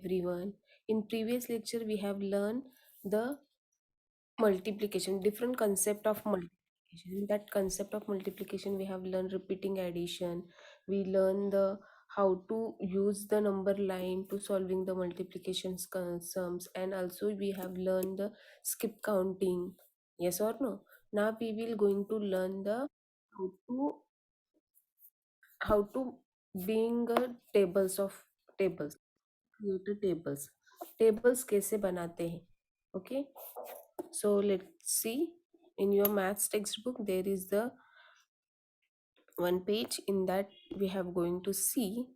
everyone. In previous lecture, we have learned the multiplication, different concept of multiplication. In that concept of multiplication, we have learned repeating addition. We learn the how to use the number line to solving the multiplication sums, and also we have learned the skip counting. Yes or no? Now we will going to learn the how to how to being tables of tables. Create tables कैसे बनाते हैं? Okay, so let's see. In your maths textbook there is the one page. In that we have going to see.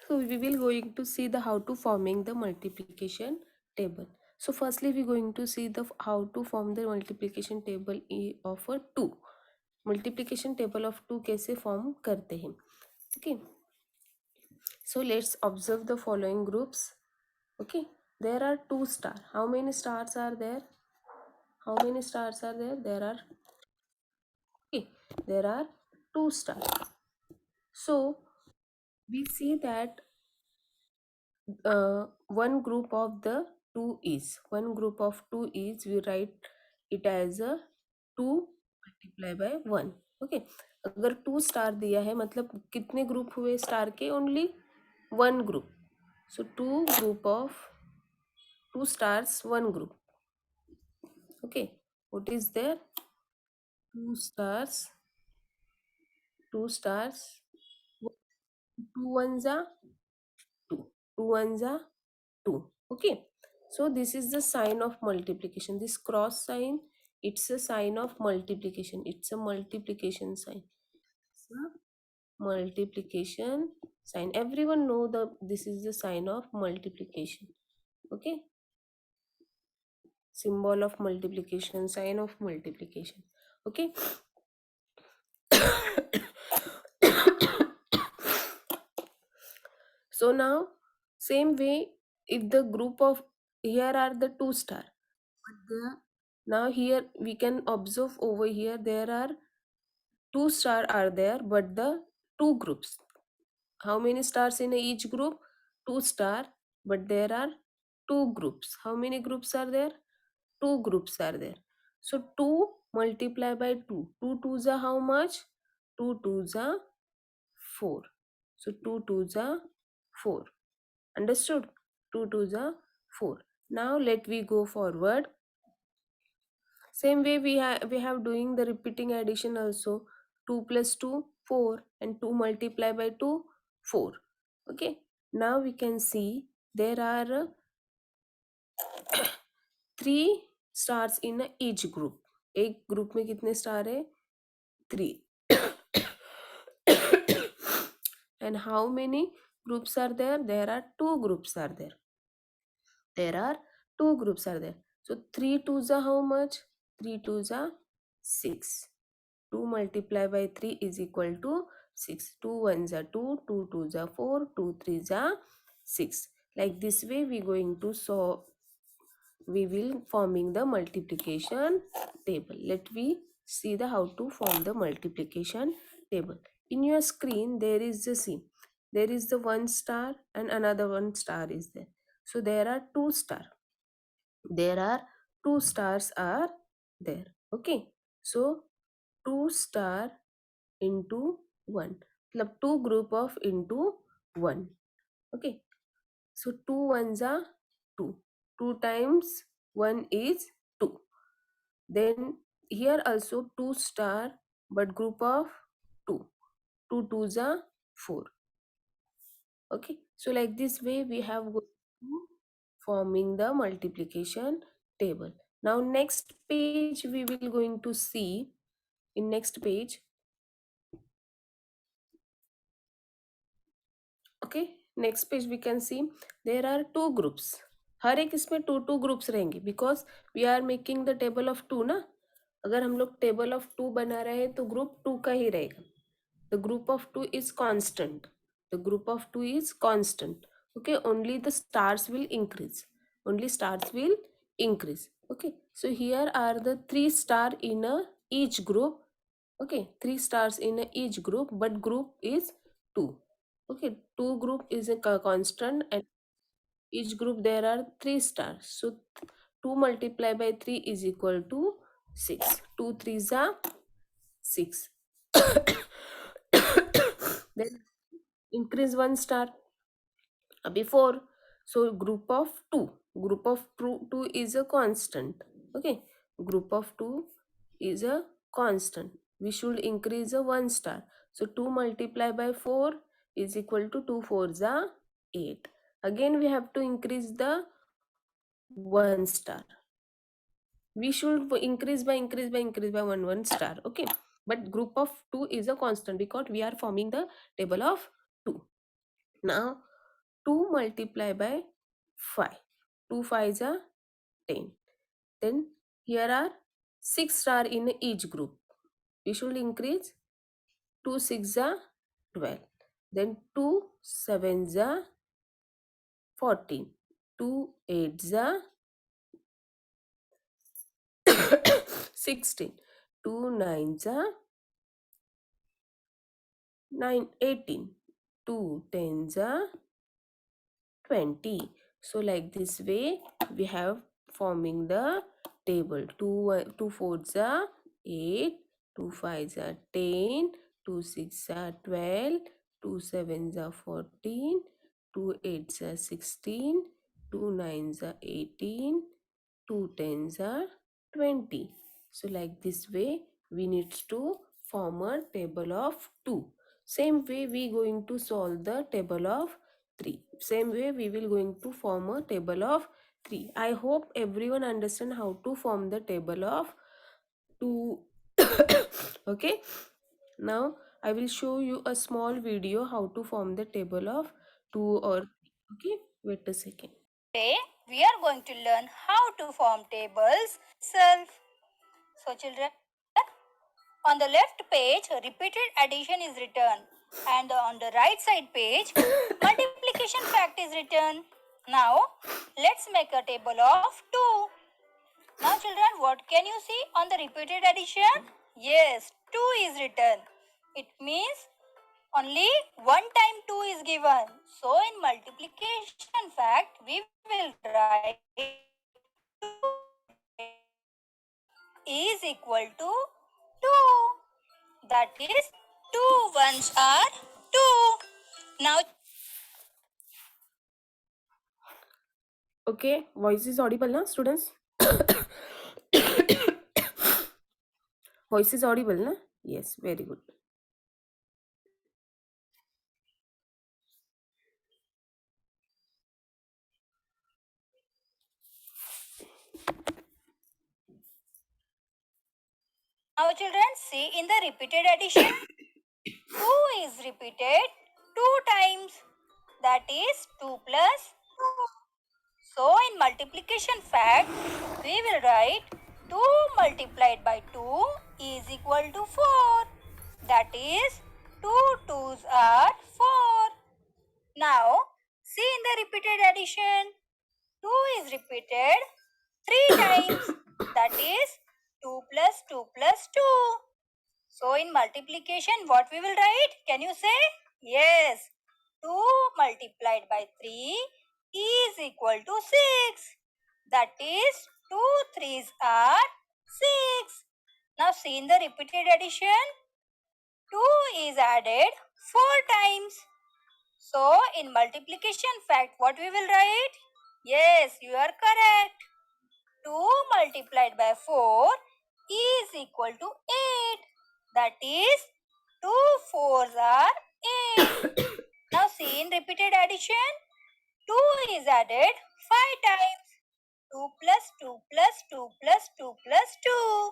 So we will going to see the how to forming the multiplication table. So firstly we going to see the how to form the multiplication table of a 2. Multiplication table of 2 कैसे form करते हैं? Okay, so let's observe the following groups. Okay, there are 2 stars. How many stars are there? How many stars are there? Okay, there are 2 stars. So we see that one group of the 2 is we write it as a 2 multiply by 1. Okay, अगर 2 star दिया है मतलब कितने group हुए star के? Only 1 group. So 2 stars 1 group. Okay, what is there? 2 stars, 2 stars, 2 ones are 2, 2 ones are 2. Okay, so this is the sign of multiplication. This cross sign, it's a sign of multiplication. It's a multiplication sign. It's a multiplication sign. Everyone know this is the sign of multiplication. Okay, symbol of multiplication, sign of multiplication. Okay. So now same way, if the group of here are the 2 star, but now here we can observe over here there are 2 star are there, but the 2 groups. How many stars in each group? 2 star, but there are 2 groups. How many groups are there? 2 groups are there. So 2 multiply by 2. 2 twos are how much? 2 twos are 4. So 2 twos are 4. Understood? 2 twos are 4. Now let we go forward. Same way we have doing the repeating addition also. 2 plus 2 4 and 2 multiply by 2 4. Okay, now we can see there are 3 stars in each group. एक group में कितने star है? 3. And how many groups are there? There are 2 groups are there. There are 2 groups are there. So 3 twos are how much? 3 twos are 6. 2 multiplied by 3 is equal to 6. 2 ones are 2, 2 twos are 4, 2 threes are 6. Like this way we going to solve. We will forming the multiplication table. Let me see the how to form the multiplication table. In your screen there is the see. There is the 1 star and another 1 star is there. So there are 2 star. There are 2 stars are there. Okay, so 2 star into 1, मतलब 2 group of into 1. Okay, so 2 ones are 2. 2 times 1 is 2. Then here also 2 star but group of 2. 2 twos are 4. Okay, so like this way we have go to forming the multiplication table. Now next page we will going to see. In next page, okay, next page we can see there are 2 groups. हर एक इसमें 2 groups रहेंगे because we are making the table of 2 ना. अगर हम लोग table of 2 बना रहे हैं तो ग्रुप 2 का ही रहेगा. The group of 2 is constant. The group of 2 is constant. Okay, only the stars will increase. Only stars will increase. Okay, so here are the 3 star in each group. Okay, 3 stars in each group, but group is 2. Okay, 2 group is a constant, and each group there are 3 stars. So 2 multiplied by 3 is equal to 6. 2 threes are 6. Then increase 1 star before. So group of two is a constant. Okay, group of 2 is a constant. We should increase a 1 star. So 2 multiplied by 4 is equal to 2 fours are 8. Again we have to increase the 1 star. We should increase by 1 star. Okay, but group of 2 is a constant because we are forming the table of 2. Now 2 multiplied by 5. 2 5s are 10. Then here are 6 star in each group. We should increase 2 6 are 12. Then 2 7s are 14. 2 8s are 16. 2 9s are 18. 2 10s are 20. So like this way we have forming the table. 2 4s are 8, 2 5s are 10, 2 6 are 12, 2 7s are 14, 2 8s are 16, 2 9s are 18, 2 10s are 20. So like this way we need to form a table of 2. Same way we going to solve the table of 3. Same way we will going to form a table of 3. I hope everyone understand how to form the table of 2. Okay, now I will show you a small video how to form the table of 2 or 3. Okay, wait a second. Today we are going to learn how to form tables self. So children, on the left page repeated addition is written, and on the right side page multiplication fact is written. Now let's make a table of 2. Now children, what can you see on the repeated addition? Yes, 2 is written. It means only one time 2 is given. So in multiplication fact, we will write 2 is equal to 2. That is 2 ones are 2. Now Okay, voice is audible na students? Voice is audible na? Yes, very good. Now children, see in the repeated addition 2 is repeated 2 times. That is 2 plus 2. So in multiplication fact, we will write 2 multiplied by 2 is equal to 4. That is 2 2s are 4. Now see in the repeated addition 2 is repeated 3 times. That is 2 plus 2 plus 2. So in multiplication, what we will write? Can you say? Yes. 2 multiplied by 3 is equal to 6. That is 2 3s are 6. Now see in the repeated addition, 2 is added 4 times. So in multiplication fact, what we will write? Yes, you are correct. 2 multiplied by 4 is equal to 8. That is 2 4s are 8. Now see in repeated addition, 2 is added 5 times. 2 plus 2 plus 2 plus 2 plus 2.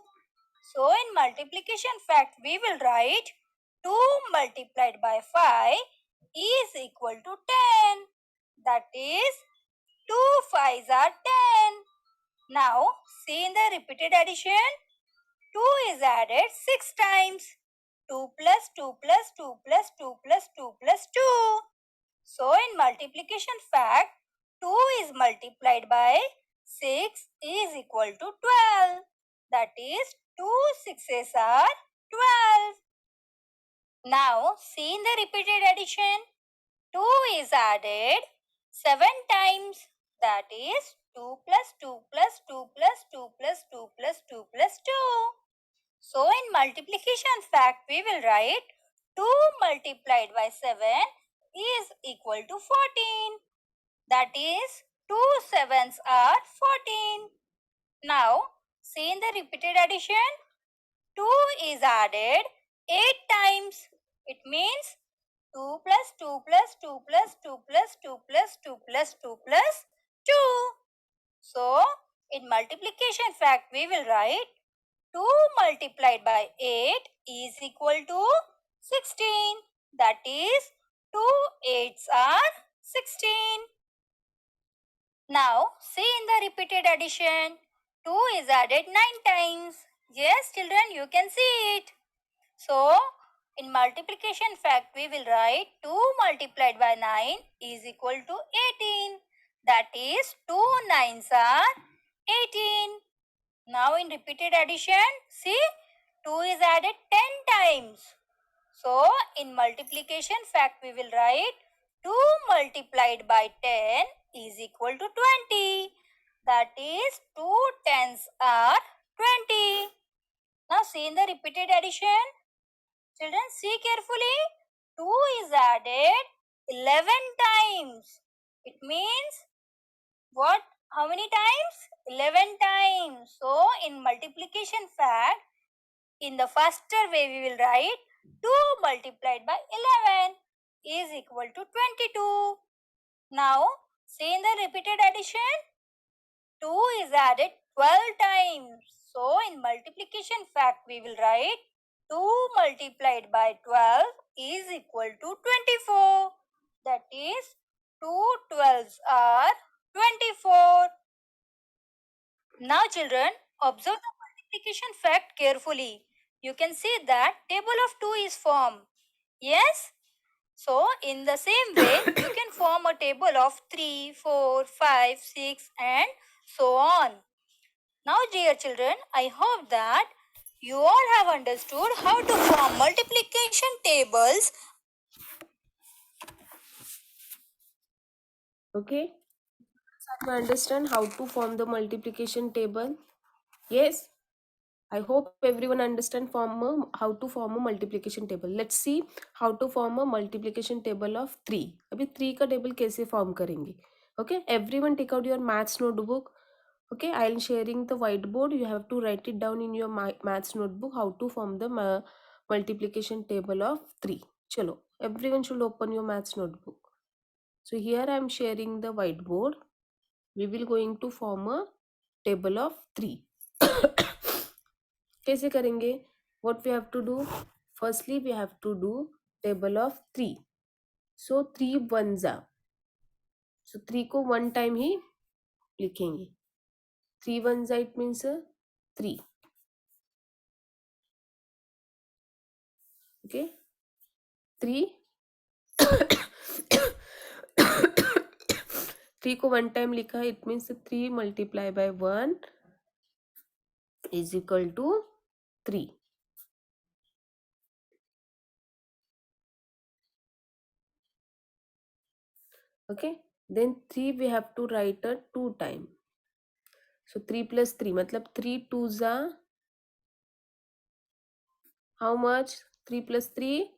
So in multiplication fact, we will write 2 multiplied by 5 is equal to 10. That is 2 5s are 10. Now see in the repeated addition, 2 is added 6 times. 2 plus 2 plus 2 plus 2 plus 2 plus 2. So in multiplication fact, 2 is multiplied by 6 is equal to 12. That is 2 6s are 12. Now see in the repeated addition. 2 is added 7 times. That is 2 plus 2 plus 2 plus 2 plus 2 plus 2 plus 2. So in multiplication fact we will write 2 multiplied by 7 is equal to 14. That is 2 sevens are 14. Now see in the repeated addition. 2 is added 8 times. It means 2 plus 2 plus 2 plus 2 plus 2 plus 2 plus 2 plus 2. So, in multiplication fact, we will write 2 multiplied by 8 is equal to 16. That is, 2 8s are 16. Now, see in the repeated addition. 2 is added 9 times. Yes, children, you can see it. So, in multiplication fact, we will write 2 multiplied by 9 is equal to 18. That is, 2 nines are 18. Now, in repeated addition, see, 2 is added 10 times. So, in multiplication fact, we will write 2 multiplied by 10 is equal to 20. That is, 2 tens are 20. Now, see in the repeated addition. Children, see carefully. 2 is added 11 times. It means what? How many times? 11 times. So, in multiplication fact, in the faster way we will write 2 multiplied by 11 is equal to 22. Now, see in the repeated addition. 2 is added 12 times. So, in multiplication fact, we will write 2 multiplied by 12 is equal to 24. That is, 2 12s are 24. Now, children, observe the multiplication fact carefully. You can see that table of 2 is formed. Yes? So, in the same way, you can form a table of 3, 4, 5, 6 and so on. Now, dear children, I hope that you all have understood how to form multiplication tables. Okay. You understand how to form the multiplication table? Yes. I hope everyone understand how to form a multiplication table. Let's see how to form a multiplication table of 3. अभी 3 का table कैसे form करेंगे? Okay, everyone take out your maths notebook. Okay, I am sharing the whiteboard. You have to write it down in your maths notebook how to form the multiplication table of 3. Chalo, everyone should open your maths notebook. So here I am sharing the whiteboard. We will going to form a table of 3. कैसे करेंगे? What we have to do? Firstly, we have to do table of 3. So 3 ones are. So 3 को one time ही लिखेंगे. 3 ones are, it means 3. Okay. 3 3 को one time लिखा है, it means 3 multiply by 1 is equal to 3. Okay, then 3 we have to write a 2 time. So 3 plus 3 मतलब 3 twos are how much? 3 plus 3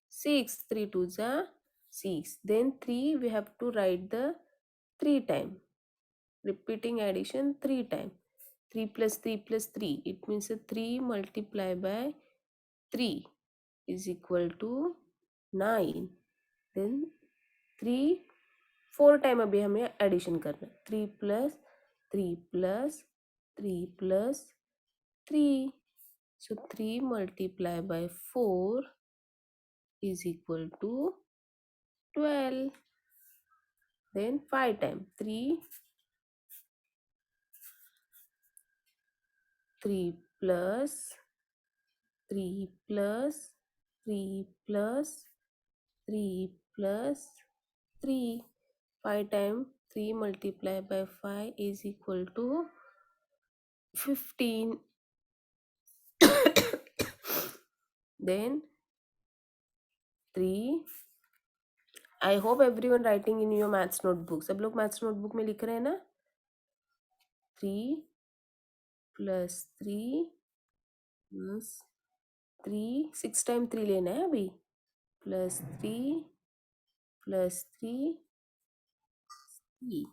6. 3 twos are 6. Then 3 we have to write the 3 time. Repeating addition 3 time. 3 plus 3 plus 3, it means 3 multiplied by 3 is equal to 9. Then 3 4 time अभी हमें addition करना. 3 plus 3 plus 3 plus 3. So 3 multiplied by 4 is equal to 12. Then 5 time. 3 plus 3 plus 3 plus 3 plus 3. 5 time 3 multiplied by 5 is equal to 15. Then 3, I hope everyone writing in your maths notebook. सब लोग maths notebook में लिख रहे हैं ना? 3 plus 3 plus 3, 6 time 3 लेना है अभी. Plus 3 plus 3 3.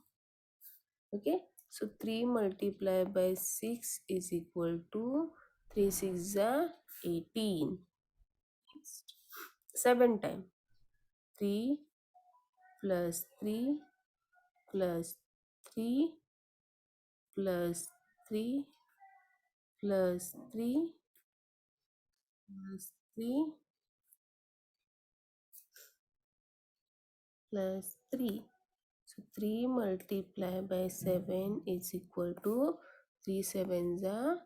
Okay, so 3 multiplied by 6 is equal to 3 6 are 18. Next, 7 time 3 plus 3 plus 3 plus 3 plus 3 plus 3 plus 3. So 3 multiplied by 7 is equal to 3 sevens are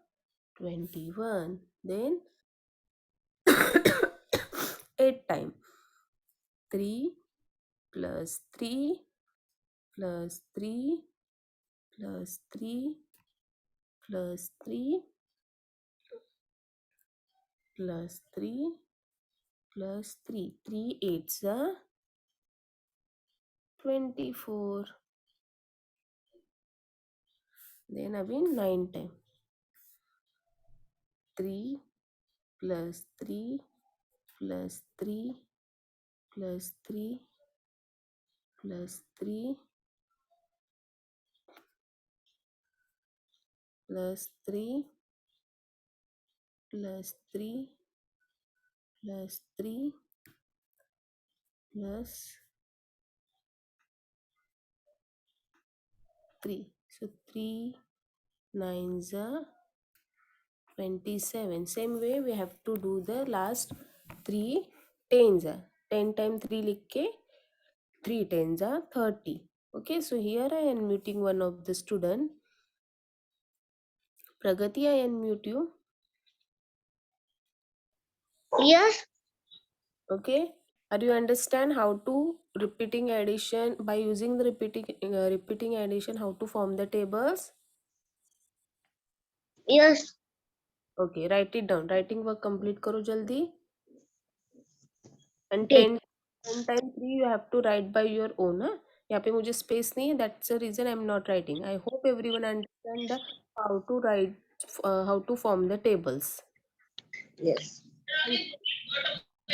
21. Then 8 time 3 plus 3 plus 3 plus 3 plus 3 plus 3 plus 3. 3 eights are 24. Then again 9 time 3 plus 3 plus 3 plus 3 plus 3 plus 3 plus 3 plus 3 plus 3. So 3 nines are 27. Same way we have to do the last 3 tens are. 10 time 3 लिख के 3 tens are 30. Okay, so here I am muting one of the student. Pragati, I unmute you. Yes, Okay, are you understand how to repeating addition by using the repeating addition, how to form the tables? yes, Okay, write it down. Writing work complete करो जल्दी. And ठीक. 10 times 3 you have to write by your own. हाँ? यहाँ पे मुझे space नहीं है. That's the reason I'm not writing. I hope everyone understand how to write, how to form the tables. Yes.